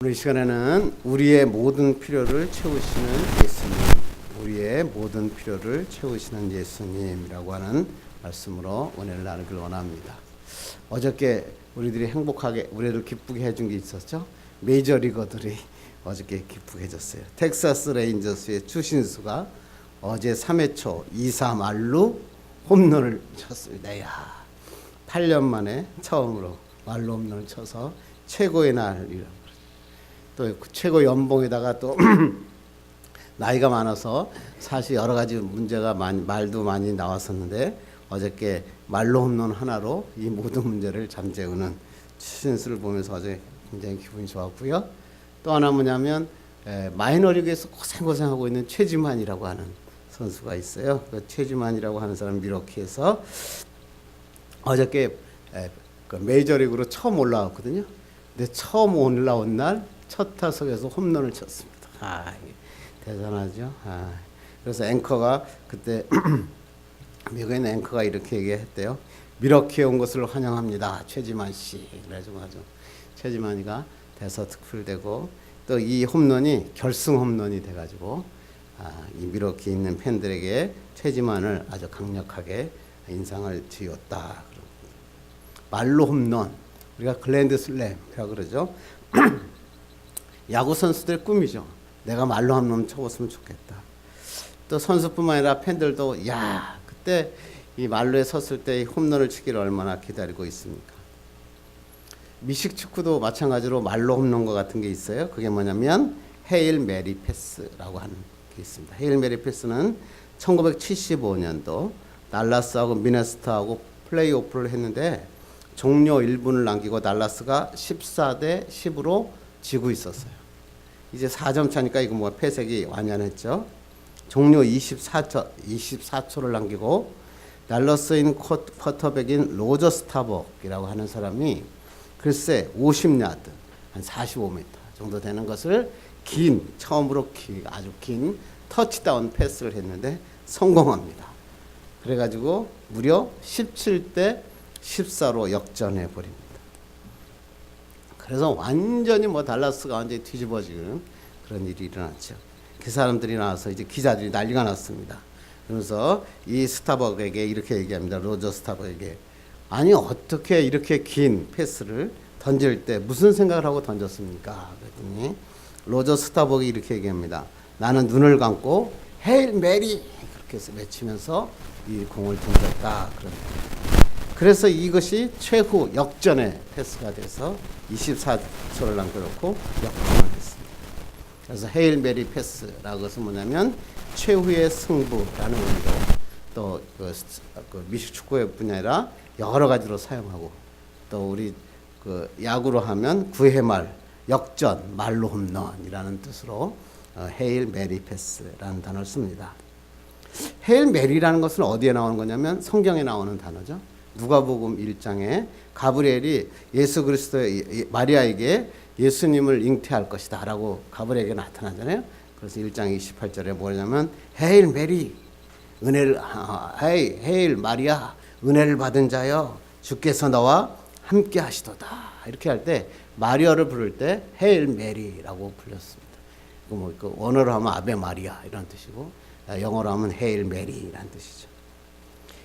오늘 이 시간에는 우리의 모든 필요를 채우시는 예수님, 우리의 모든 필요를 채우시는 예수님이라고 하는 말씀으로 은혜를 나누길 원합니다. 어저께 우리들이 행복하게, 우리를 기쁘게 해준 게 있었죠? 메이저리거들이 어저께 기쁘게 해줬어요. 텍사스 레인저스의 추신수가 어제 3회 초 2사 말루 홈런을 쳤습니다. 야, 8년 만에 처음으로 말루 홈런을 쳐서 최고의 날이라고. 또 최고 연봉에다가 또 나이가 많아서 사실 여러 가지 문제가 말도 많이 나왔었는데 어저께 말로 홈런 하나로 이 모든 문제를 잠재우는 추신수를 보면서 어제 굉장히 기분이 좋았고요. 또 하나 뭐냐면 마이너리그에서 고생하고 있는 최지만이라고 하는 선수가 있어요. 그 최지만이라고 하는 사람 미러키에서 어저께 그 메이저리그로 처음 올라왔거든요. 근데 처음 올라온 날 첫 타석에서 홈런을 쳤습니다. 대단하죠. 그래서 앵커가 그때 미국에 있는 앵커가 이렇게 얘기했대요. 미러키에 온 것을 환영합니다. 최지만 씨. 그래가지고 최지만이가 대서특필되고 또 이 홈런이 결승 홈런이 돼가지고 이 미러키에 있는 팬들에게 최지만을 아주 강력하게 인상을 지었다. 말로 홈런, 우리가 글랜드슬램이라고 그러죠. 야구 선수들의 꿈이죠. 내가 말로 홈런 쳐봤으면 좋겠다. 또 선수뿐만 아니라 팬들도 그때 이 말로에 섰을 때 홈런을 치기를 얼마나 기다리고 있습니까? 미식 축구도 마찬가지로 말로 홈런과 같은 게 있어요. 그게 뭐냐면 헤일 메리 패스라고 하는 게 있습니다. 헤일 메리 패스는 1975년도 달라스하고 미네소타하고 플레이오프를 했는데 종료 1분을 남기고 달라스가 14대 10으로 지고 있었어요. 이제 4점 차니까 이거 뭐 패색이 완연했죠. 종료 24초를 남기고 달러스인 쿼터백인 로저 스타벅이라고 하는 사람이 글쎄 50야드, 한 45m 정도 되는 것을 처음으로 아주 긴 터치다운 패스를 했는데 성공합니다. 그래가지고 무려 17대 14로 역전해 버립니다. 그래서 완전히 달라스가 완전히 뒤집어지는 그런 일이 일어났죠. 그 사람들이 나와서 이제 기자들이 난리가 났습니다. 그러면서 이 스타벅에게 이렇게 얘기합니다. 로저 스타벅에게. 아니 어떻게 이렇게 긴 패스를 던질 때 무슨 생각을 하고 던졌습니까? 그랬더니 로저 스타벅이 이렇게 얘기합니다. 나는 눈을 감고 헤일 메리 그렇게 해서 외치면서 이 공을 던졌다. 그래서 이것이 최후 역전의 패스가 돼서 24초를 남겨놓고 역전을 했습니다. 그래서 헤일 메리 패스라고 해서 뭐냐면 최후의 승부라는 의미로 또 그 미식 축구의 분야라 여러 가지로 사용하고 또 우리 그 야구로 하면 9회 말 역전 말로 홈런이라는 뜻으로 헤일 메리 패스라는 단어를 씁니다. 헤일 메리라는 것은 어디에 나오는 거냐면 성경에 나오는 단어죠. 누가복음 1장에 가브리엘이 예수 그리스도의 마리아에게 예수님을 잉태할 것이다 라고 가브리엘에게 나타나잖아요. 그래서 1장 28절에 뭐냐면 헤일 메리 헤일 마리아 은혜를 받은 자여 주께서 너와 함께 하시도다. 이렇게 할 때 마리아를 부를 때 헤일 메리라고 불렸습니다. 그 원어로 하면 아베 마리아 이런 뜻이고 영어로 하면 헤일 메리라는 뜻이죠.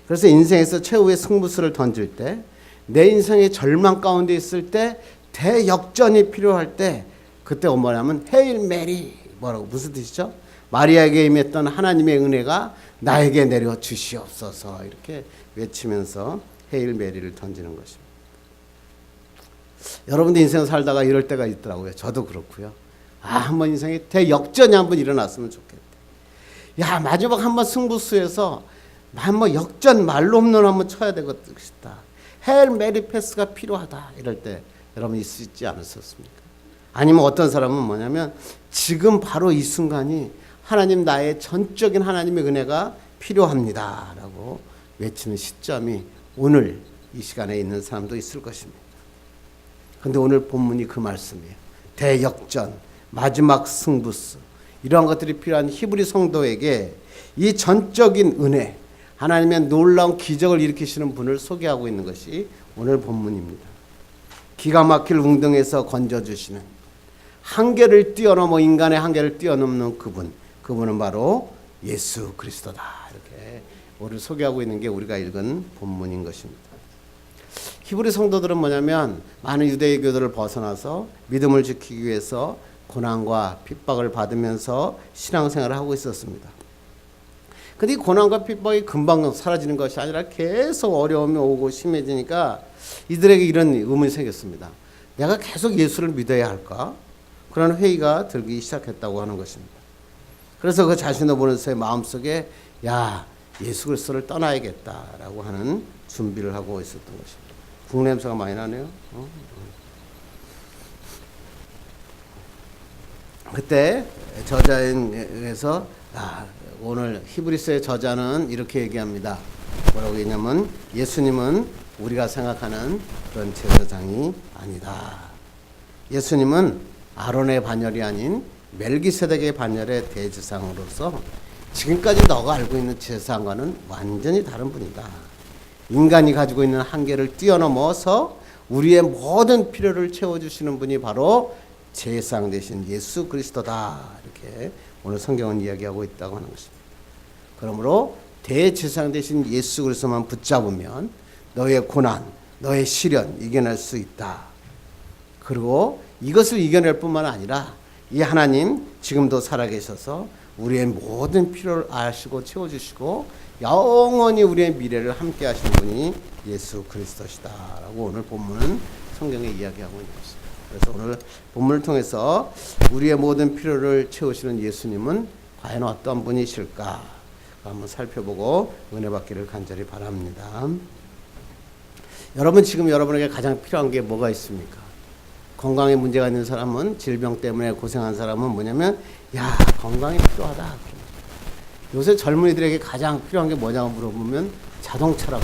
그래서 인생에서 최후의 승부수를 던질 때, 내 인생의 절망 가운데 있을 때, 대역전이 필요할 때, 그때 뭐냐면 헤일 메리 뭐라고 무슨 뜻이죠? 마리아에게 임했던 하나님의 은혜가 나에게 내려 주시옵소서 이렇게 외치면서 헤일 메리를 던지는 것입니다. 여러분도 인생 살다가 이럴 때가 있더라고요. 저도 그렇고요. 한번 인생에 대역전이 한번 일어났으면 좋겠다. 마지막 한번 승부수에서 한번 역전 말로 홈런 한번 쳐야 되겠다. 헤일 메리 패스가 필요하다. 이럴 때 여러분 있지 않으셨습니까? 아니면 어떤 사람은 뭐냐면 지금 바로 이 순간이 하나님 나의 전적인 하나님의 은혜가 필요합니다. 라고 외치는 시점이 오늘 이 시간에 있는 사람도 있을 것입니다. 그런데 오늘 본문이 그 말씀이에요. 대역전, 마지막 승부수 이러한 것들이 필요한 히브리 성도에게 이 전적인 은혜 하나님의 놀라운 기적을 일으키시는 분을 소개하고 있는 것이 오늘 본문입니다. 기가 막힐 웅덩이에서 건져주시는 한계를 뛰어넘어 인간의 한계를 뛰어넘는 그분은 바로 예수 그리스도다. 이렇게 우리를 소개하고 있는 게 우리가 읽은 본문인 것입니다. 히브리 성도들은 뭐냐면 많은 유대교들을 벗어나서 믿음을 지키기 위해서 고난과 핍박을 받으면서 신앙생활을 하고 있었습니다. 근데 이 고난과 핍박이 금방 사라지는 것이 아니라 계속 어려움이 오고 심해지니까 이들에게 이런 의문이 생겼습니다. 내가 계속 예수를 믿어야 할까? 그런 회의가 들기 시작했다고 하는 것입니다. 그래서 그 자신을 보면서 마음속에 야, 예수 그리스도를 떠나야겠다라고 하는 준비를 하고 있었던 것입니다. 국냄새가 많이 나네요. 그때 저자에서 오늘 히브리서의 저자는 이렇게 얘기합니다. 뭐라고 얘기냐면 예수님은 우리가 생각하는 그런 제사장이 아니다. 예수님은 아론의 반열이 아닌 멜기세덱의 반열의 대제사장으로서 지금까지 너가 알고 있는 제사장과는 완전히 다른 분이다. 인간이 가지고 있는 한계를 뛰어넘어서 우리의 모든 필요를 채워주시는 분이 바로 제사장 되신 예수 그리스도다. 이렇게 오늘 성경은 이야기하고 있다고 하는 것입니다. 그러므로 대제사장 되신 예수 그리스도만 붙잡으면 너의 고난, 너의 시련 이겨낼 수 있다. 그리고 이것을 이겨낼 뿐만 아니라 이 하나님 지금도 살아계셔서 우리의 모든 필요를 아시고 채워주시고 영원히 우리의 미래를 함께 하시는 분이 예수 그리스도시다 라고 오늘 본문은 성경에 이야기하고 있는 것입니다. 그래서 오늘 본문을 통해서 우리의 모든 필요를 채우시는 예수님은 과연 어떤 분이실까 한번 살펴보고 은혜 받기를 간절히 바랍니다. 여러분 지금 여러분에게 가장 필요한 게 뭐가 있습니까? 건강에 문제가 있는 사람은 질병 때문에 고생한 사람은 뭐냐면 야 건강이 필요하다. 요새 젊은이들에게 가장 필요한 게 뭐냐고 물어보면 자동차라고.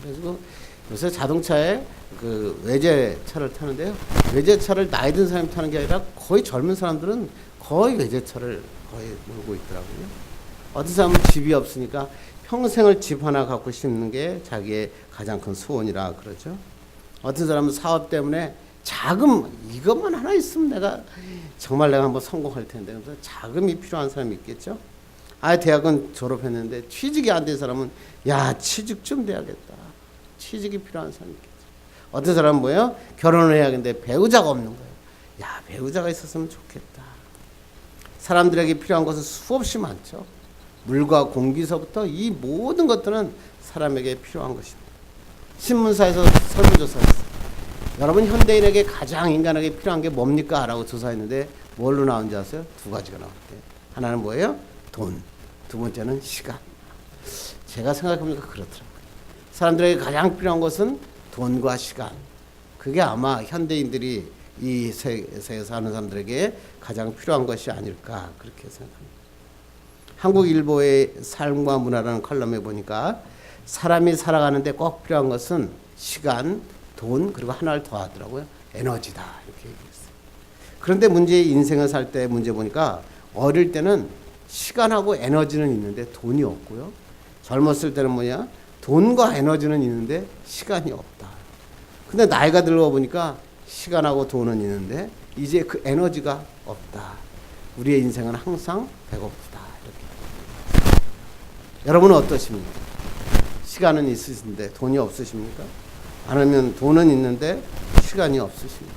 그래서 요새 자동차에 그 외제차를 타는데요. 외제차를 나이 든 사람이 타는 게 아니라 거의 젊은 사람들은 거의 외제차를 거의 몰고 있더라고요. 어떤 사람은 집이 없으니까 평생을 집 하나 갖고 싶는 게 자기의 가장 큰 소원이라 그러죠. 어떤 사람은 사업 때문에 자금 이것만 하나 있으면 내가 한번 성공할 텐데 그래서 자금이 필요한 사람이 있겠죠. 대학은 졸업했는데 취직이 안 된 사람은 야 취직 좀 돼야겠다. 취직이 필요한 사람이 있겠죠. 어떤 사람은 뭐예요? 결혼을 해야겠는데 배우자가 없는 거예요. 야 배우자가 있었으면 좋겠다. 사람들에게 필요한 것은 수없이 많죠. 물과 공기서부터 이 모든 것들은 사람에게 필요한 것입니다. 신문사에서 설문조사했어요. 여러분 현대인에게 가장 인간에게 필요한 게 뭡니까? 라고 조사했는데 뭘로 나온지 아세요? 두 가지가 나왔대요. 하나는 뭐예요? 돈. 두 번째는 시간. 제가 생각해보니까 그렇더라고요. 사람들에게 가장 필요한 것은 돈과 시간. 그게 아마 현대인들이 이 세계에 사는 사람들에게 가장 필요한 것이 아닐까 그렇게 생각합니다. 한국일보의 삶과 문화라는 컬럼에 보니까 사람이 살아가는데 꼭 필요한 것은 시간, 돈 그리고 하나를 더 하더라고요. 에너지다 이렇게 얘기했어요. 그런데 인생을 살 때 문제 보니까 어릴 때는 시간하고 에너지는 있는데 돈이 없고요. 젊었을 때는 돈과 에너지는 있는데 시간이 없다. 근데 나이가 들어 보니까 시간하고 돈은 있는데 이제 그 에너지가 없다. 우리의 인생은 항상 배고프다. 이렇게. 여러분은 어떠십니까? 시간은 있으신데 돈이 없으십니까? 아니면 돈은 있는데 시간이 없으십니까?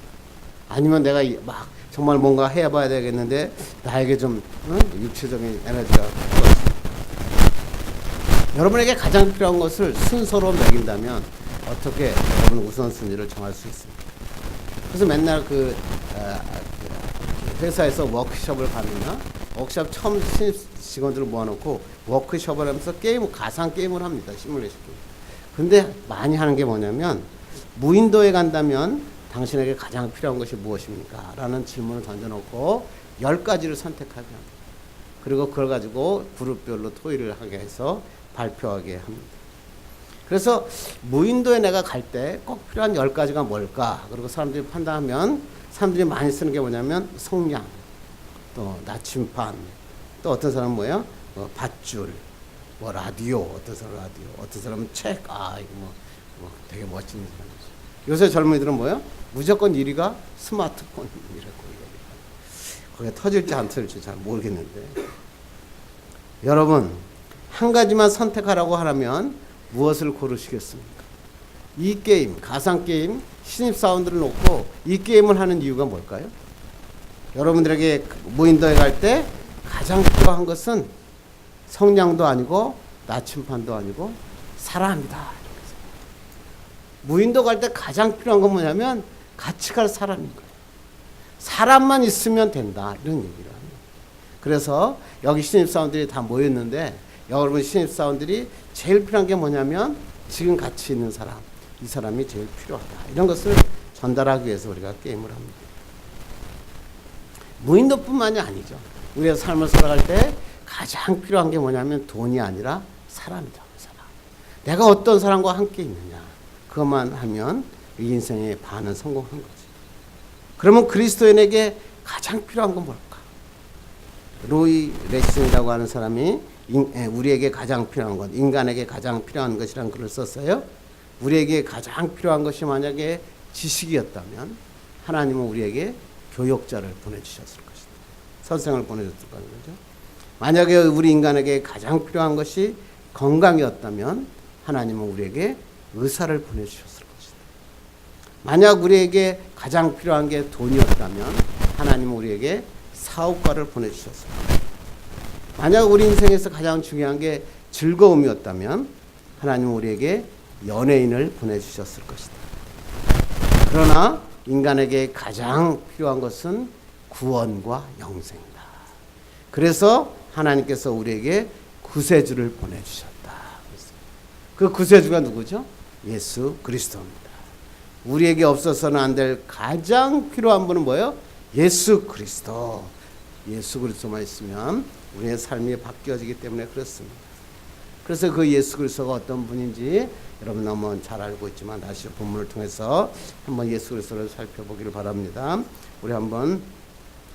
아니면 내가 정말 뭔가 해봐야 되겠는데 나에게 좀 육체적인 에너지가 없습니다. 여러분에게 가장 필요한 것을 순서로 매긴다면 어떻게 여러분 우선순위를 정할 수 있습니까? 그래서 맨날 회사에서 워크숍을 가느냐 워크숍 처음 신입 직원들을 모아놓고 워크숍을 하면서 가상 게임을 합니다. 시뮬레이션 게임. 근데 많이 하는 게 뭐냐면 무인도에 간다면 당신에게 가장 필요한 것이 무엇입니까? 라는 질문을 던져놓고 10가지를 선택하게 합니다. 그리고 그걸 가지고 그룹별로 토의를 하게 해서 발표하게 합니다. 그래서 무인도에 내가 갈 때 꼭 필요한 10가지가 뭘까? 그리고 사람들이 판단하면 사람들이 많이 쓰는 게 뭐냐면 성냥, 또 나침반, 또 어떤 사람은 뭐예요? 밧줄, 라디오, 어떤 사람은 라디오, 어떤 사람은 책, 이거 되게 멋진 사람이죠. 요새 젊은이들은 뭐예요? 무조건 1위가 스마트폰이라고 얘기해요. 그게 터질지 안 터질지 잘 모르겠는데, 여러분 한 가지만 선택하라고 하라면 무엇을 고르시겠습니까? 이 게임, 가상게임, 신입사원들을 놓고 이 게임을 하는 이유가 뭘까요? 여러분들에게 무인도에 갈 때 가장 필요한 것은 성냥도 아니고 나침판도 아니고 사람이다. 무인도 갈 때 가장 필요한 건 뭐냐면 같이 갈 사람인 거예요. 사람만 있으면 된다. 이런 얘기를 합니다. 그래서 여기 신입사원들이 다 모였는데, 여러분 신입사원들이 제일 필요한 게 뭐냐면 지금 같이 있는 사람, 이 사람이 제일 필요하다. 이런 것을 전달하기 위해서 우리가 게임을 합니다. 무인도뿐만이 아니죠. 우리가 삶을 살아갈 때 가장 필요한 게 뭐냐면 돈이 아니라 사람이다. 사람. 내가 어떤 사람과 함께 있느냐. 그것만 하면 이 인생의 반은 성공한 거지. 그러면 그리스도인에게 가장 필요한 건 뭘까? 로이 레슨이라고 하는 사람이 우리에게 가장 필요한 것, 인간에게 가장 필요한 것이라는 글을 썼어요. 우리에게 가장 필요한 것이 만약에 지식이었다면 하나님은 우리에게 교역자를 보내주셨을 것이다. 선생을 보내줬을 거죠. 만약에 우리 인간에게 가장 필요한 것이 건강이었다면 하나님은 우리에게 의사를 보내주셨을 것이다. 만약 우리에게 가장 필요한 게 돈이었다면 하나님은 우리에게 사업가를 보내주셨을 것이다. 만약 우리 인생에서 가장 중요한 게 즐거움이었다면 하나님은 우리에게 연예인을 보내주셨을 것이다. 그러나 인간에게 가장 필요한 것은 구원과 영생이다. 그래서 하나님께서 우리에게 구세주를 보내주셨다. 그 구세주가 누구죠? 예수 그리스도입니다. 우리에게 없어서는 안 될 가장 필요한 분은 뭐예요? 예수 그리스도. 예수 그리스도만 있으면 우리의 삶이 바뀌어지기 때문에 그렇습니다. 그래서 그 예수 그리스도가 어떤 분인지 여러분 너무 잘 알고 있지만 다시 본문을 통해서 한번 예수 그리스도를 살펴보기를 바랍니다. 우리 한번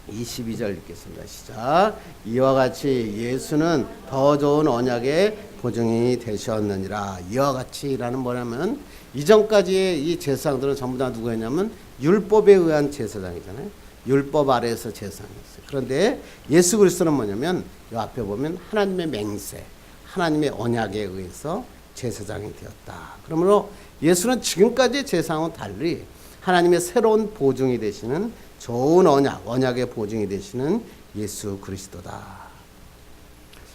22절 읽겠습니다. 시작. 이와 같이 예수는 더 좋은 언약의 보증이 되셨느니라. 이와 같이라는 뭐냐면 이전까지의 이 제사장들은 전부 다 누구였냐면 율법에 의한 제사장이잖아요. 율법 아래에서 제사장이었어요. 그런데 예수 그리스도는 뭐냐면 이 앞에 보면 하나님의 맹세, 하나님의 언약에 의해서 제사장이 되었다. 그러므로 예수는 지금까지의 제사장은 달리 하나님의 새로운 보증이 되시는 좋은 언약, 언약의 보증이 되시는 예수 그리스도다.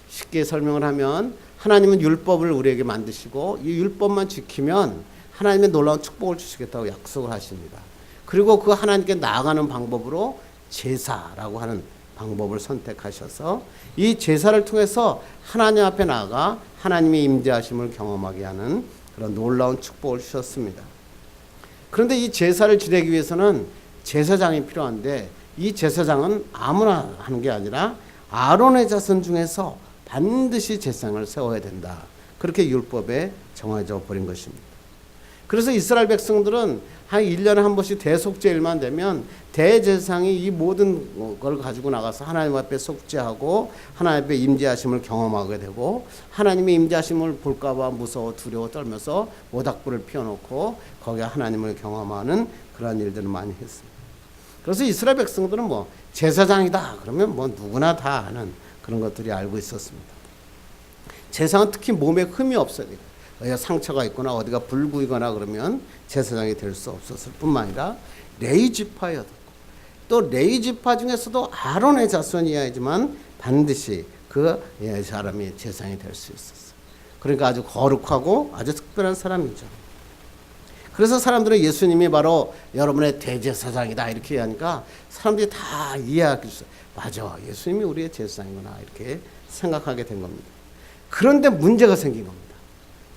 쉽게 설명을 하면 하나님은 율법을 우리에게 만드시고 이 율법만 지키면 하나님의 놀라운 축복을 주시겠다고 약속을 하십니다. 그리고 그 하나님께 나아가는 방법으로 제사라고 하는 방법을 선택하셔서 이 제사를 통해서 하나님 앞에 나아가 하나님의 임재하심을 경험하게 하는 그런 놀라운 축복을 주셨습니다. 그런데 이 제사를 지내기 위해서는 제사장이 필요한데 이 제사장은 아무나 하는 게 아니라 아론의 자손 중에서 반드시 제사장을 세워야 된다. 그렇게 율법에 정해져 버린 것입니다. 그래서 이스라엘 백성들은 한 1년에 한 번씩 대속죄일만 되면 대제사장이 이 모든 걸 가지고 나가서 하나님 앞에 속죄하고 하나님 앞에 임재하심을 경험하게 되고 하나님의 임재하심을 볼까 봐 무서워 두려워 떨면서 모닥불을 피워놓고 거기에 하나님을 경험하는 그런 일들을 많이 했습니다. 그래서 이스라엘 백성들은 뭐 제사장이다 그러면 뭐 누구나 다 아는 그런 것들이 알고 있었습니다. 제사장은 특히 몸에 흠이 없어야 돼요. 어디가 상처가 있거나 어디가 불구이거나 그러면 제사장이 될 수 없었을 뿐만 아니라 레위지파였고 또 레위지파 중에서도 아론의 자손이어야지만 반드시 그 사람이 제사장이 될 수 있었어요. 그러니까 아주 거룩하고 아주 특별한 사람이죠. 그래서 사람들은 예수님이 바로 여러분의 대제사장이다 이렇게 하니까 사람들이 다 이해하기 시작해요. 맞아, 예수님이 우리의 제사장이구나 이렇게 생각하게 된 겁니다. 그런데 문제가 생긴 겁니다.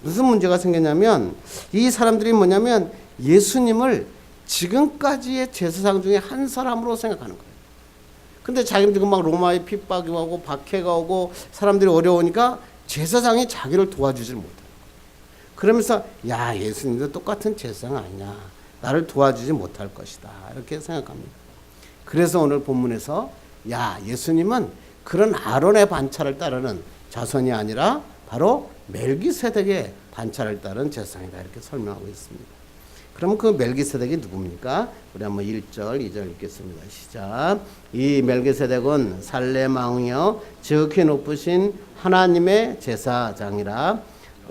무슨 문제가 생겼냐면 이 사람들이 뭐냐면 예수님을 지금까지의 제사장 중에 한 사람으로 생각하는 거예요. 근데 자기들이 막 로마의 핍박이 오고 박해가 오고 사람들이 어려우니까 제사장이 자기를 도와주질 못해요. 그러면서 야, 예수님도 똑같은 제사장 아니냐, 나를 도와주지 못할 것이다 이렇게 생각합니다. 그래서 오늘 본문에서 야, 예수님은 그런 아론의 반차를 따르는 자손이 아니라 바로 멜기세덱의 반차를 따른 제사장이다 이렇게 설명하고 있습니다. 그럼 그 멜기세덱이 누굽니까? 우리 한번 1절, 2절 읽겠습니다. 시작. 이 멜기세덱은 살렘 왕이요 지극히 높으신 하나님의 제사장이라.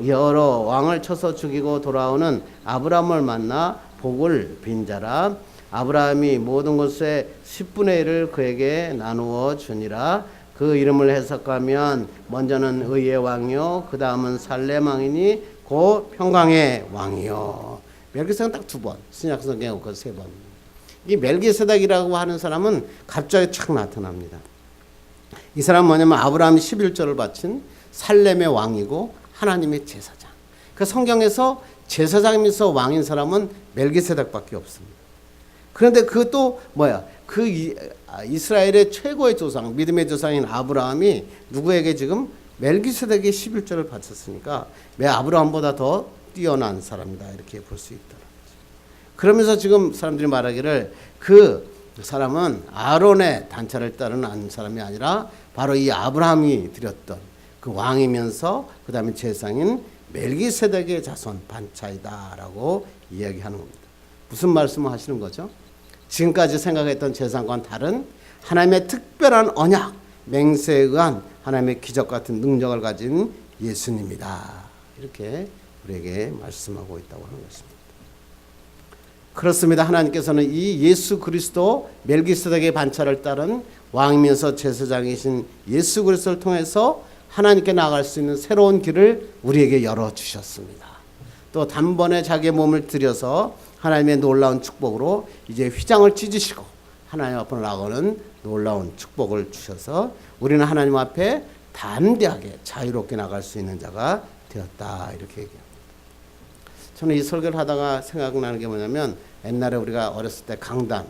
여러 왕을 쳐서 죽이고 돌아오는 아브라함을 만나 복을 빈 자라. 아브라함이 모든 것의 10분의 1을 그에게 나누어 주니라. 그 이름을 해석하면 먼저는 의의 왕이요 그 다음은 살렘 왕이니 곧 평강의 왕이요. 멜기세덱은 딱 2번, 신약 성경에 그 3번. 이 멜기세덱이라고 하는 사람은 갑자기 착 나타납니다. 이 사람은 뭐냐면 아브라함이 11조를 바친 살렘의 왕이고 하나님의 제사장. 그 성경에서 제사장이면서 왕인 사람은 멜기세덱밖에 없습니다. 그런데 그 또 뭐야? 그 이스라엘의 최고의 조상, 믿음의 조상인 아브라함이 누구에게 지금 멜기세덱의 11조를 바쳤으니까 왜 아브라함보다 더 뛰어난 사람이다 이렇게 볼 수 있더라고요. 그러면서 지금 사람들이 말하기를 그 사람은 아론의 단차를 따르는 사람이 아니라 바로 이 아브라함이 드렸던 그 왕이면서 그 다음에 제사장인 멜기세덱의 자손 반차이다라고 이야기하는 겁니다. 무슨 말씀을 하시는 거죠? 지금까지 생각했던 제사장과는 다른 하나님의 특별한 언약, 맹세에 의한 하나님의 기적 같은 능력을 가진 예수님이다. 이렇게 우리에게 말씀하고 있다고 하는 것입니다. 그렇습니다. 하나님께서는 이 예수 그리스도 멜기세덱의 반차를 따른 왕이면서 제사장이신 예수 그리스도를 통해서 하나님께 나아갈 수 있는 새로운 길을 우리에게 열어주셨습니다. 또 단번에 자기의 몸을 들여서 하나님의 놀라운 축복으로 이제 휘장을 찢으시고 하나님 앞으로 나가는 놀라운 축복을 주셔서 우리는 하나님 앞에 담대하게 자유롭게 나갈 수 있는 자가 되었다 이렇게 얘기합니다. 저는 이 설교를 하다가 생각나는 게 뭐냐면 옛날에 우리가 어렸을 때 강단,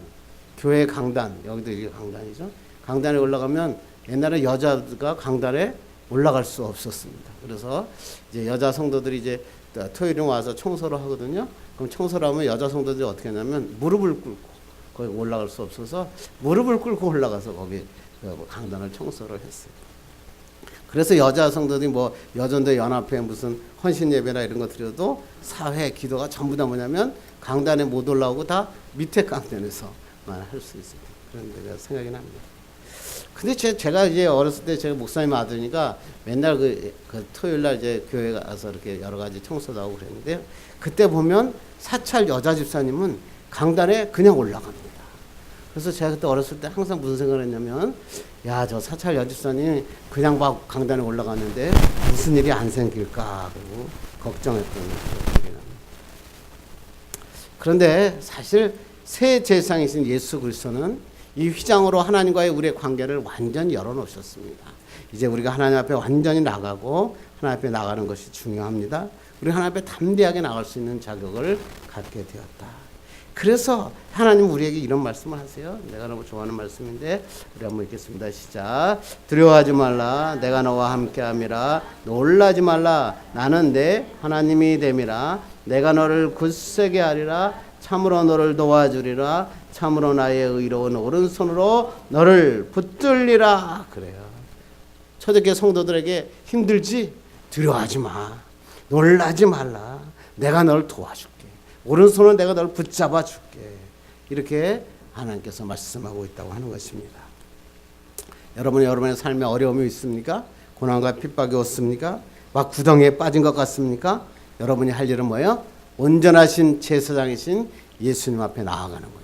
교회 강단, 여기도 이게 강단이죠. 강단에 올라가면 옛날에 여자가 강단에 올라갈 수 없었습니다. 그래서 이제 여자 성도들이 이제 토요일에 와서 청소를 하거든요. 그럼 청소를 하면 여자 성도들이 어떻게 하냐면 무릎을 꿇고 거기 올라갈 수 없어서 무릎을 꿇고 올라가서 거기 강단을 청소를 했어요. 그래서 여자 성도들이 뭐 여전도 연합회 무슨 헌신 예배나 이런 거 드려도 사회 기도가 전부 다 뭐냐면 강단에 못 올라오고 다 밑에 강단에서만 할 수 있어요. 그런 데가 생각이 납니다. 근데 제가 이제 어렸을 때 제가 목사님 아들이니까 맨날 그 토요일 날 이제 교회 가서 이렇게 여러 가지 청소도 하고 그랬는데 그때 보면 사찰 여자 집사님은 강단에 그냥 올라갑니다. 그래서 제가 그때 어렸을 때 항상 무슨 생각을 했냐면 야, 저 사찰 여집사님 그냥 막 강단에 올라갔는데 무슨 일이 안 생길까 그리고 걱정했던 기억이 납니다. 그런데 사실 새 제사장이신 예수 그리스도는 이 휘장으로 하나님과의 우리의 관계를 완전히 열어놓으셨습니다. 이제 우리가 하나님 앞에 완전히 나가고 하나님 앞에 나가는 것이 중요합니다. 우리 하나님 앞에 담대하게 나갈 수 있는 자격을 갖게 되었다. 그래서 하나님 우리에게 이런 말씀을 하세요. 내가 너무 좋아하는 말씀인데 우리 한번 읽겠습니다. 시작. 두려워하지 말라. 내가 너와 함께함이라. 놀라지 말라. 나는 내 하나님이 됨이라. 내가 너를 굳세게 하리라. 참으로 너를 도와주리라. 참으로 나의 의로운 오른손으로 너를 붙들리라. 그래요. 초대교회 성도들에게 힘들지? 두려워하지 마. 놀라지 말라. 내가 너를 도와줄게. 오른손은 내가 너를 붙잡아 줄게. 이렇게 하나님께서 말씀하고 있다고 하는 것입니다. 여러분의 삶에 어려움이 있습니까? 고난과 핍박이 없습니까? 막 구덩이에 빠진 것 같습니까? 여러분이 할 일은 뭐예요? 온전하신 제사장이신 예수님 앞에 나아가는 겁니다.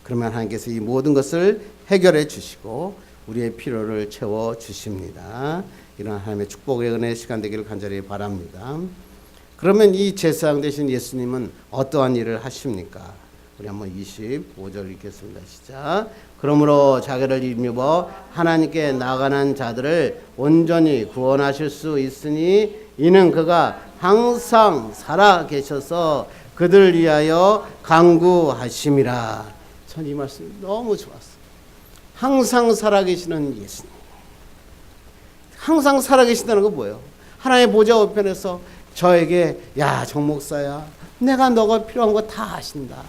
그러면 하나님께서 이 모든 것을 해결해 주시고 우리의 필요를 채워 주십니다. 이런 하나님의 축복의 은혜의 시간 되기를 간절히 바랍니다. 그러면 이 제사장 되신 예수님은 어떠한 일을 하십니까? 우리 한번 25절 읽겠습니다. 시작. 그러므로 자기를 힘입어 하나님께 나가는 자들을 온전히 구원하실 수 있으니 이는 그가 항상 살아 계셔서 그들 위하여 간구하심이라. 전 이 말씀이 너무 좋았어요. 항상 살아계시는 예수님. 항상 살아계신다는 건 뭐예요? 하나님의 보좌 우편에서 저에게 야, 정 목사야, 내가 너가 필요한 거 다 아신다.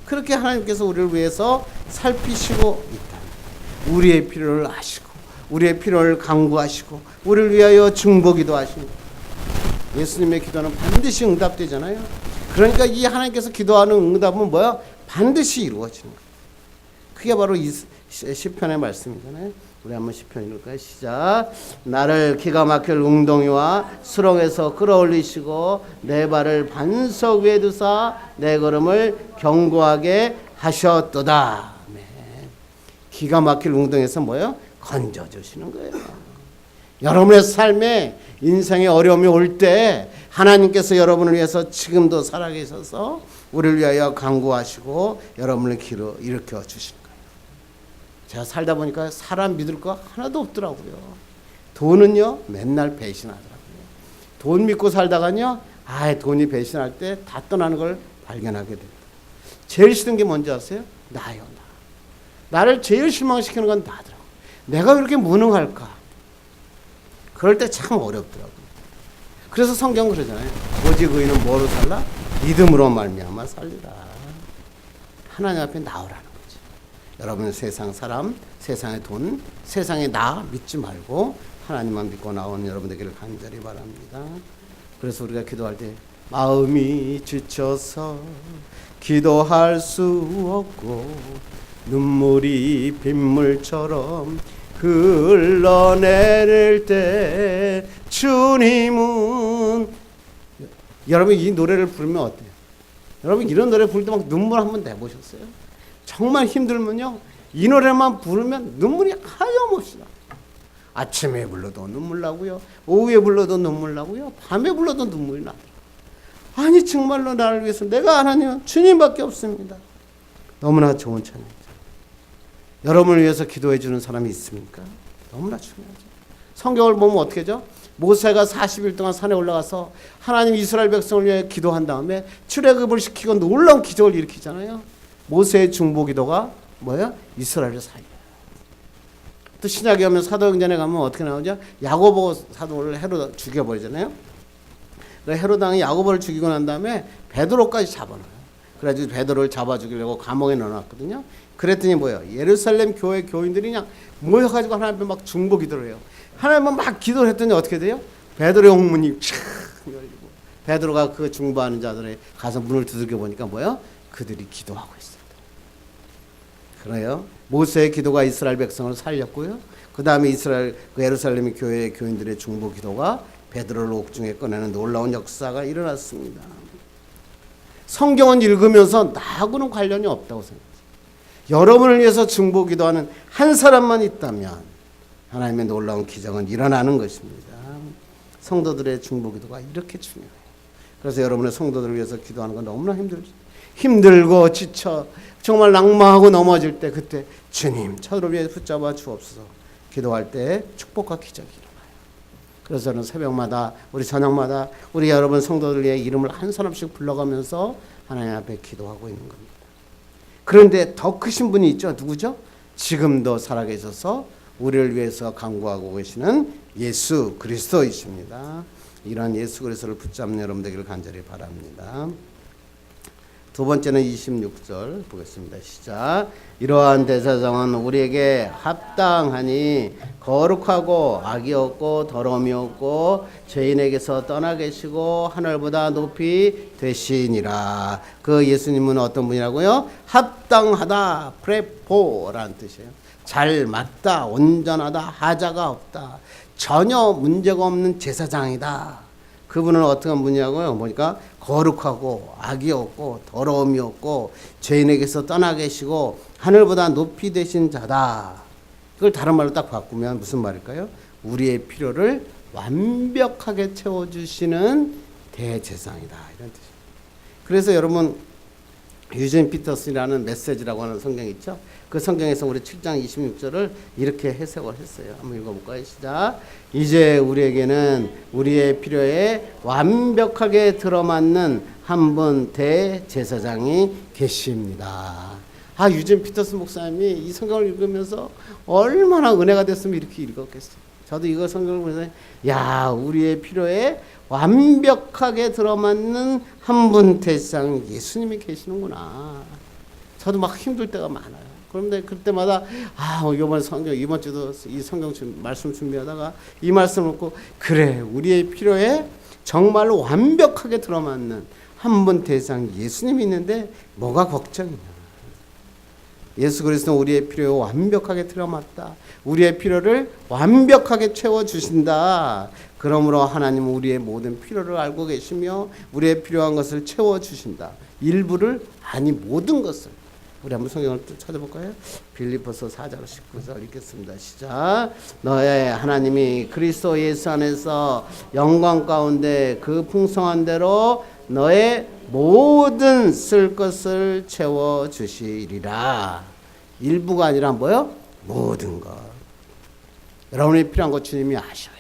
그렇게 하나님께서 우리를 위해서 살피시고 있다. 우리의 필요를 아시고 우리의 필요를 간구하시고 우리를 위하여 중보기도 하십니다. 예수님의 기도는 반드시 응답되잖아요. 그러니까 이 하나님께서 기도하는 응답은 뭐야? 반드시 이루어지는 거예요. 그게 바로 이 시편의 말씀이잖아요. 우리 한번 시편 읽을까요? 시작. 나를 기가 막힐 웅덩이와 수렁에서 끌어올리시고 내 발을 반석 위에 두사 내 걸음을 견고하게 하셨도다. 네. 기가 막힐 웅덩이에서 뭐예요? 건져주시는 거예요. 여러분의 삶에 인생의 어려움이 올 때 하나님께서 여러분을 위해서 지금도 살아계셔서 우리를 위하여 간구하시고 여러분을 일으켜 주시는 거예요. 제가 살다 보니까 사람 믿을 거 하나도 없더라고요. 돈은요 맨날 배신하더라고요. 돈 믿고 살다가요 돈이 배신할 때 다 떠나는 걸 발견하게 됩니다. 제일 싫은 게 뭔지 아세요? 나요. 나를 제일 실망시키는 건 나더라고요. 내가 왜 이렇게 무능할까? 그럴 때 참 어렵더라고요. 그래서 성경은 그러잖아요. 오직 의인은 뭐로 살라? 믿음으로 말미암아 살리라. 하나님 앞에 나오라는 거죠. 여러분은 세상 사람, 세상의 돈, 세상의 나 믿지 말고 하나님만 믿고 나오는 여러분 되기를 간절히 바랍니다. 그래서 우리가 기도할 때 마음이 지쳐서 기도할 수 없고 눈물이 빗물처럼 흘러내릴 때 주님은 여러분 이 노래를 부르면 어때요? 여러분 이런 노래 부를 때 막 눈물 한번 내보셨어요? 정말 힘들면요 이 노래만 부르면 눈물이 하염없이 나. 아침에 불러도 눈물 나고요, 오후에 불러도 눈물 나고요, 밤에 불러도 눈물이 나더라고요. 아니 정말로 나를 위해서 내가 하나님은 주님밖에 없습니다. 너무나 좋은 찬양이죠. 여러분을 위해서 기도해 주는 사람이 있습니까? 너무나 중요하죠. 성경을 보면 어떻게 하죠? 모세가 40일 동안 산에 올라가서 하나님 이스라엘 백성을 위해 기도한 다음에 출애굽을 시키고 놀라운 기적을 일으키잖아요. 모세의 중보기도가 뭐야? 이스라엘을 살려. 또 신약에 오면 사도행전에 가면 어떻게 나오죠? 야고보 사도를 헤롯 죽여버리잖아요. 헤롯 왕이 야고보를 죽이고 난 다음에 베드로까지 잡아놔요. 그래가지고 베드로를 잡아 죽이려고 감옥에 넣어놨거든요. 그랬더니 뭐예요? 예루살렘 교회 교인들이 그냥 모여가지고 하나님 앞에 막 중보 기도를 해요. 하나님은 막 기도를 했더니 어떻게 돼요? 베드로의 홍문이 촥 열리고 베드로가 그 중보하는 자들의 가서 문을 두들겨 보니까 뭐예요? 그들이 기도하고 있어요. 그래요. 모세의 기도가 이스라엘 백성을 살렸고요. 그 다음에 이스라엘 그 예루살렘 교회 교인들의 중보 기도가 베드로를 옥중에 꺼내는 놀라운 역사가 일어났습니다. 성경은 읽으면서 나하고는 관련이 없다고 생각해요. 여러분을 위해서 중보 기도하는 한 사람만 있다면 하나님의 놀라운 기적은 일어나는 것입니다. 성도들의 중보 기도가 이렇게 중요해요. 그래서 여러분의 성도들을 위해서 기도하는 건 너무나 힘들고 지쳐 정말 낙마하고 넘어질 때 그때 주님 저를 위해 붙잡아 주옵소서 기도할 때 축복과 기적이 일어나요. 그래서 저는 새벽마다 우리 저녁마다 우리 여러분 성도들 위해 이름을 한 사람씩 불러가면서 하나님 앞에 기도하고 있는 겁니다. 그런데 더 크신 분이 있죠. 누구죠? 지금도 살아계셔서 우리를 위해서 간구하고 계시는 예수 그리스도이십니다. 이러한 예수 그리스도를 붙잡는 여러분 되기를 간절히 바랍니다. 두 번째는 26절 보겠습니다. 시작. 이러한 대제사장은 우리에게 합당하니 거룩하고 악이 없고 더러움이 없고 죄인에게서 떠나 계시고 하늘보다 높이 되시니라. 그 예수님은 어떤 분이라고요? 합당하다, 프레포라는 뜻이에요. 잘 맞다, 온전하다, 하자가 없다, 전혀 문제가 없는 제사장이다. 그분은 어떤 분이냐고요? 보니까 거룩하고 악이 없고 더러움이 없고 죄인에게서 떠나 계시고 하늘보다 높이 되신 자다. 이걸 다른 말로 딱 바꾸면 무슨 말일까요? 우리의 필요를 완벽하게 채워주시는 대제사장이다. 이런 뜻입니다. 그래서 여러분 유진 피터슨이라는 메시지라고 하는 성경이 있죠. 그 성경에서 우리 7장 26절을 이렇게 해석을 했어요. 한번 읽어볼까요? 시작. 이제 우리에게는 우리의 필요에 완벽하게 들어맞는 한 분 대제사장이 계십니다. 유진 피터슨 목사님이 이 성경을 읽으면서 얼마나 은혜가 됐으면 이렇게 읽었겠어요. 저도 이거 성경을 보면서 우리의 필요에 완벽하게 들어맞는 한 분 대제사장 예수님이 계시는구나. 저도 막 힘들 때가 많아요. 그런데 그때마다 이번 주도 이 성경 말씀 준비하다가 이 말씀을 듣고 그래 우리의 필요에 정말로 완벽하게 들어맞는 한 분 대상 예수님이 있는데 뭐가 걱정이냐. 예수 그리스도는 우리의 필요에 완벽하게 들어맞다. 우리의 필요를 완벽하게 채워주신다. 그러므로 하나님은 우리의 모든 필요를 알고 계시며 우리의 필요한 것을 채워주신다. 일부를 아니 모든 것을. 우리 한번 성경을 또 찾아볼까요? 빌립보서 4장 19절 읽겠습니다. 시작. 너의 하나님이 그리스도 예수 안에서 영광 가운데 그 풍성한 대로 너의 모든 쓸 것을 채워주시리라. 일부가 아니라 뭐요? 모든 것. 여러분이 필요한 것 주님이 아셔요.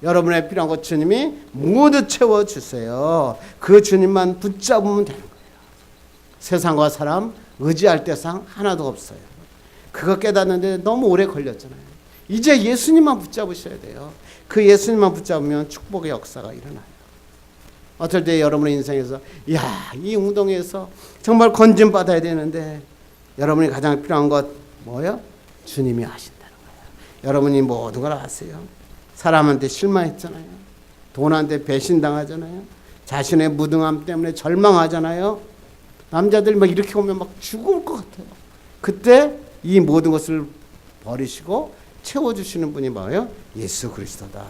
여러분의 필요한 것 주님이 모두 채워주세요. 그 주님만 붙잡으면 되는 거예요. 세상과 사람 의지할 대상 하나도 없어요. 그거 깨닫는데 너무 오래 걸렸잖아요. 이제 예수님만 붙잡으셔야 돼요. 그 예수님만 붙잡으면 축복의 역사가 일어나요. 어떨 때 여러분의 인생에서 이 운동에서 정말 건진 받아야 되는데 여러분이 가장 필요한 것 뭐예요? 주님이 아신다는 거예요. 여러분이 모든 걸 아세요. 사람한테 실망했잖아요. 돈한테 배신당하잖아요. 자신의 무능함 때문에 절망하잖아요. 남자들 막 이렇게 오면 막 죽을 것 같아요. 그때 이 모든 것을 버리시고 채워주시는 분이 뭐예요? 예수 그리스도다.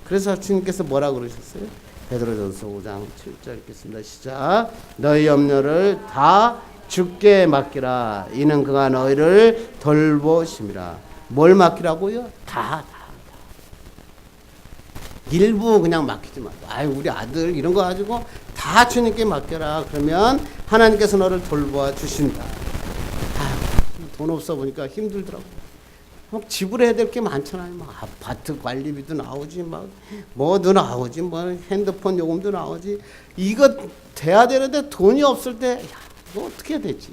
그래서 주님께서 뭐라고 그러셨어요? 베드로전서 5장 7절 읽겠습니다. 시작. 너희 염려를 다 주께 맡기라. 이는 그가 너희를 돌보심이라. 뭘 맡기라고요? 다. 일부 그냥 맡기지 마. 우리 아들 이런 거 가지고 다 주님께 맡겨라. 그러면 하나님께서 너를 돌보아 주신다. 돈 없어 보니까 힘들더라고요. 막 지불해야 될 게 많잖아요. 막 아파트 관리비도 나오지, 막 뭐도 나오지, 뭐 핸드폰 요금도 나오지. 이거 돼야 되는데 돈이 없을 때 이거 어떻게 해야 되지?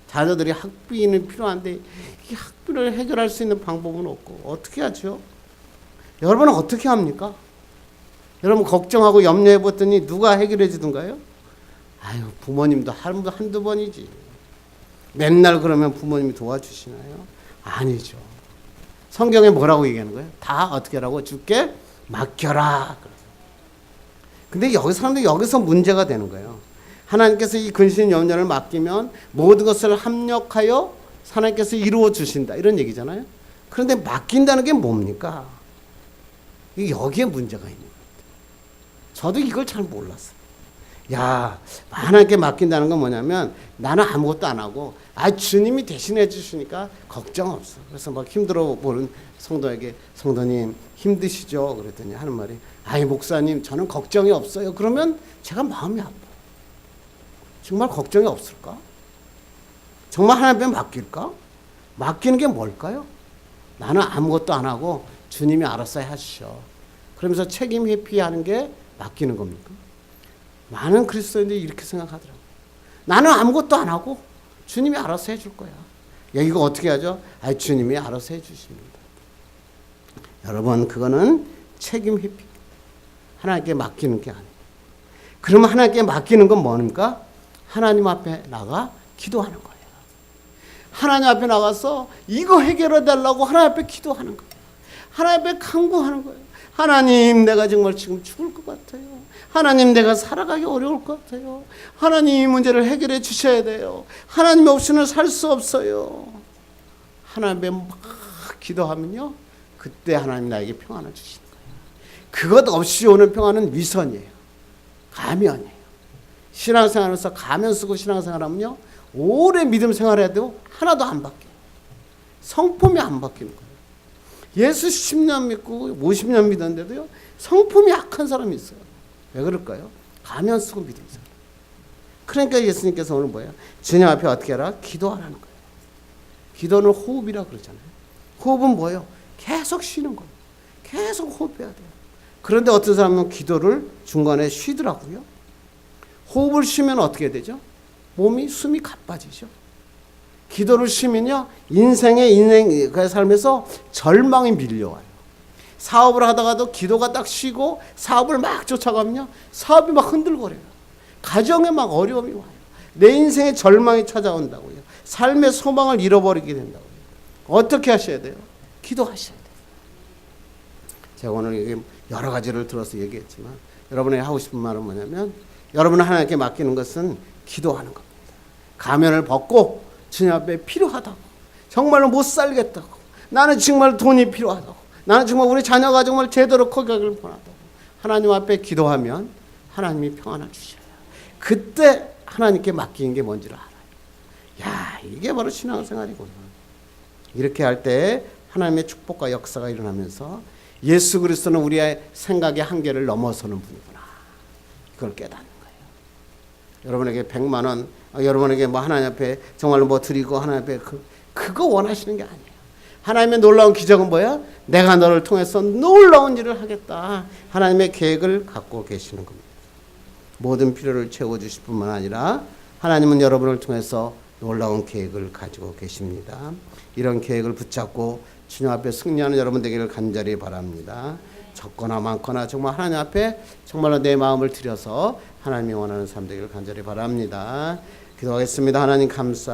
자녀들이 학비는 필요한데 이 학비를 해결할 수 있는 방법은 없고 어떻게 하죠? 여러분은 어떻게 합니까? 여러분 걱정하고 염려해 봤더니 누가 해결해 주던가요? 부모님도 한두 번이지. 맨날 그러면 부모님이 도와주시나요? 아니죠. 성경에 뭐라고 얘기하는 거예요? 다 어떻게 하라고? 주께 맡겨라. 근데 여기서 문제가 되는 거예요. 하나님께서 이 근심 염려를 맡기면 모든 것을 합력하여 하나님께서 이루어 주신다. 이런 얘기잖아요. 그런데 맡긴다는 게 뭡니까? 여기에 문제가 있는 거예요. 저도 이걸 잘 몰랐어요. 하나님께 맡긴다는 건 뭐냐면 나는 아무것도 안 하고 주님이 대신해 주시니까 걱정 없어. 그래서 막 힘들어 보는 성도에게 성도님 힘드시죠? 그랬더니 하는 말이 목사님 저는 걱정이 없어요. 그러면 제가 마음이 아파. 정말 걱정이 없을까? 정말 하나님께 맡길까? 맡기는 게 뭘까요? 나는 아무것도 안 하고 주님이 알아서 하시죠. 그러면서 책임 회피하는 게 맡기는 겁니까? 많은 그리스도인들이 이렇게 생각하더라고요. 나는 아무것도 안 하고 주님이 알아서 해줄 거야. 이거 어떻게 하죠? 주님이 알아서 해주십니다. 여러분 그거는 책임 회피. 하나님께 맡기는 게 아니에요. 그러면 하나님께 맡기는 건 뭡니까? 하나님 앞에 나가 기도하는 거예요. 하나님 앞에 나가서 이거 해결해 달라고 하나님 앞에 기도하는 거예요. 하나님 앞에 간구하는 거예요. 하나님 내가 정말 지금 죽을 것 같아요. 하나님 내가 살아가기 어려울 것 같아요. 하나님 이 문제를 해결해 주셔야 돼요. 하나님 없이는 살 수 없어요. 하나님께 막 기도하면요. 그때 하나님 나에게 평안을 주시는 거예요. 그것 없이 오는 평안은 위선이에요. 가면이에요. 신앙생활에서 가면 쓰고 신앙생활하면요. 오래 믿음 생활해도 하나도 안 바뀌어요. 성품이 안 바뀌는 거예요. 예수 10년 믿고 50년 믿었는데도요. 성품이 약한 사람이 있어요. 왜 그럴까요? 가면 쓰고 믿음 생활. 그러니까 예수님께서 오늘 뭐예요? 주님 앞에 어떻게 하라? 기도하라는 거예요. 기도는 호흡이라 그러잖아요. 호흡은 뭐예요? 계속 쉬는 거예요. 계속 호흡해야 돼요. 그런데 어떤 사람은 기도를 중간에 쉬더라고요. 호흡을 쉬면 어떻게 되죠? 숨이 가빠지죠. 기도를 쉬면요. 인생의 삶에서 절망이 밀려와요. 사업을 하다가도 기도가 딱 쉬고 사업을 막 쫓아가면요. 사업이 막 흔들거려요. 가정에 막 어려움이 와요. 내 인생에 절망이 찾아온다고요. 삶의 소망을 잃어버리게 된다고요. 어떻게 하셔야 돼요? 기도하셔야 돼요. 제가 오늘 여러 가지를 들어서 얘기했지만 여러분이 하고 싶은 말은 뭐냐면 여러분은 하나님께 맡기는 것은 기도하는 겁니다. 가면을 벗고 주님 앞에 필요하다고, 정말로 못 살겠다고, 나는 정말 돈이 필요하다고, 나는 정말 우리 자녀가 정말 제대로 커가길 원하다고 하나님 앞에 기도하면 하나님이 평안을 주셔요. 그때 하나님께 맡기는 게 뭔지를 알아요. 야, 이게 바로 신앙생활이구나. 이렇게 할 때 하나님의 축복과 역사가 일어나면서 예수 그리스도는 우리의 생각의 한계를 넘어서는 분이구나, 이걸 깨닫는 거예요. 여러분에게 100만 원, 여러분에게 뭐 하나님 앞에 정말로 뭐 드리고 하나님 앞에 그거 원하시는 게 아니에요. 하나님의 놀라운 기적은 뭐야? 내가 너를 통해서 놀라운 일을 하겠다, 하나님의 계획을 갖고 계시는 겁니다. 모든 필요를 채워주실 뿐만 아니라 하나님은 여러분을 통해서 놀라운 계획을 가지고 계십니다. 이런 계획을 붙잡고 주님 앞에 승리하는 여러분 되기를 간절히 바랍니다. 적거나 많거나 정말 하나님 앞에 정말로 내 마음을 들여서 하나님이 원하는 삶 되기를 간절히 바랍니다. 기도하겠습니다. 하나님 감사